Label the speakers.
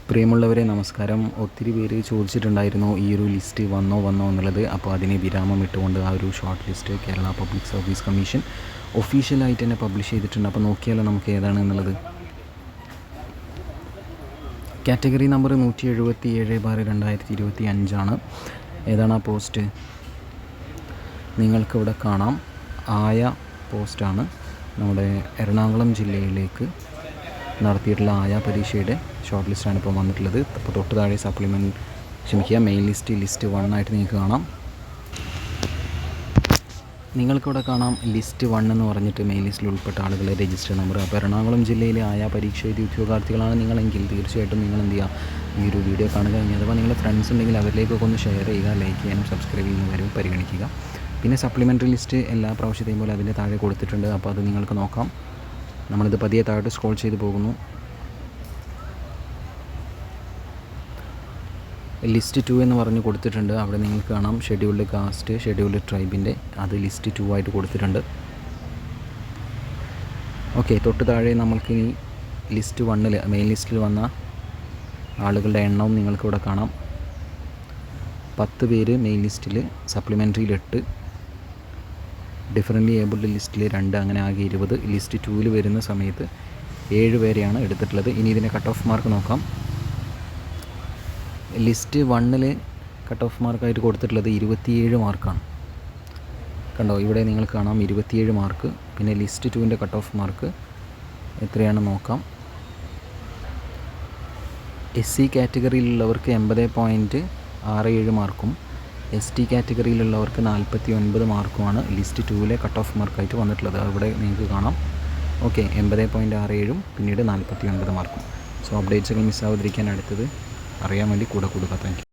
Speaker 1: പ്രിയമുള്ളവരെ നമസ്കാരം. ഒത്തിരി പേര് ചോദിച്ചിട്ടുണ്ടായിരുന്നു ഈ ഒരു ലിസ്റ്റ് വന്നോ എന്നുള്ളത്. അപ്പോൾ അതിന് വിരാമം ഇട്ടുകൊണ്ട് ആ ഒരു short list Kerala public service commission ഒഫീഷ്യലായിട്ട് തന്നെ പബ്ലിഷ് ചെയ്തിട്ടുണ്ട്. അപ്പോൾ നോക്കിയാലോ നമുക്ക് ഏതാണ് എന്നുള്ളത്. കാറ്റഗറി നമ്പർ 177/2025 ഏതാണ് ആ പോസ്റ്റ്? നിങ്ങൾക്കിവിടെ കാണാം. ആയ പോസ്റ്റാണ്. നമ്മുടെ എറണാകുളം ജില്ലയിലേക്ക് നടത്തിയിട്ടുള്ള ആയ പരീക്ഷയുടെ ഷോർട്ട് ലിസ്റ്റാണ് ഇപ്പോൾ വന്നിട്ടുള്ളത്. അപ്പോൾ തൊട്ട് താഴെ മെയിൻ ലിസ്റ്റ് 1 ആയിട്ട് നിങ്ങൾക്ക് കാണാം. നിങ്ങൾക്കിവിടെ കാണാം ലിസ്റ്റ് 1 എന്ന് പറഞ്ഞിട്ട് മെയിൻ ലിസ്റ്റിൽ ഉൾപ്പെട്ട ആളുകളെ രജിസ്റ്റർ നമ്പർ. അപ്പോൾ എറണാകുളം ജില്ലയിലെ ആയ പരീക്ഷ എഴുതിയ ഉദ്യോഗാർത്ഥികളാണ് നിങ്ങളെങ്കിൽ തീർച്ചയായിട്ടും നിങ്ങൾ എന്ത് ചെയ്യുക, ഈ ഒരു വീഡിയോ കാണുക. ഇനി അഥവാ നിങ്ങളുടെ ഫ്രണ്ട്സ് ഉണ്ടെങ്കിൽ അവരിലേക്കൊക്കെ ഒന്ന് ഷെയർ ചെയ്യുക, ലൈക്ക് ചെയ്യാനും സബ്സ്ക്രൈബ് ചെയ്യുന്നവരും പരിഗണിക്കുക. പിന്നെ സപ്ലിമെൻ്ററി ലിസ്റ്റ് എല്ലാ പ്രാവശ്യത്തെയും പോലെ അതിൻ്റെ താഴെ കൊടുത്തിട്ടുണ്ട്. അപ്പോൾ അത് നിങ്ങൾക്ക് നോക്കാം. നമ്മളിത് പതിയെ താഴോട്ട് സ്ക്രോൾ ചെയ്ത് പോകുന്നു. ലിസ്റ്റ് 2 എന്ന് പറഞ്ഞ് കൊടുത്തിട്ടുണ്ട്. അവിടെ നിങ്ങൾക്ക് കാണാം ഷെഡ്യൂൾഡ് കാസ്റ്റ്, ഷെഡ്യൂൾഡ് ട്രൈബിൻ്റെ അത് ലിസ്റ്റ് 2 ആയിട്ട് കൊടുത്തിട്ടുണ്ട്. ഓക്കെ, തൊട്ട് താഴെ നമ്മൾക്കിനി ലിസ്റ്റ് 1 മെയിൻ ലിസ്റ്റിൽ വന്ന ആളുകളുടെ എണ്ണവും നിങ്ങൾക്കിവിടെ കാണാം. 10 പേര് മെയിൻ ലിസ്റ്റിൽ, സപ്ലിമെൻ്ററിയിൽ 8, ഡിഫറൻ്റ്ലി ഏബിൾഡ് ലിസ്റ്റിൽ 2, അങ്ങനെ ആകെ 20. ലിസ്റ്റ് 2 വരുന്ന സമയത്ത് 7 പേരെയാണ് എടുത്തിട്ടുള്ളത്. ഇനി ഇതിൻ്റെ കട്ട് ഓഫ് മാർക്ക് നോക്കാം. ലിസ്റ്റ് 1 കട്ട് ഓഫ് മാർക്കായിട്ട് കൊടുത്തിട്ടുള്ളത് 27 മാർക്കാണ്. കണ്ടോ, ഇവിടെ നിങ്ങൾക്ക് കാണാം 27 മാർക്ക്. പിന്നെ ലിസ്റ്റ് 2 കട്ട് ഓഫ് മാർക്ക് എത്രയാണെന്ന് നോക്കാം. SC കാറ്റഗറിയിലുള്ളവർക്ക് 80.67 മാർക്കും ST കാറ്റഗറിയിലുള്ളവർക്ക് 49 മാർക്കുമാണ് ലിസ്റ്റ് 2 കട്ട് ഓഫ് മാർക്കായിട്ട് വന്നിട്ടുള്ളത്. അവിടെ നിങ്ങൾക്ക് കാണാം. ഓക്കെ, 80.67 പിന്നീട് 49 മാർക്കും. സോ അപ്ഡേറ്റ്സുകൾ മിസ്സാവാതിരിക്കാൻ അടുത്തത് അറിയാൻ വേണ്ടി കൂടെ കൊടുക്കുക. Thank you.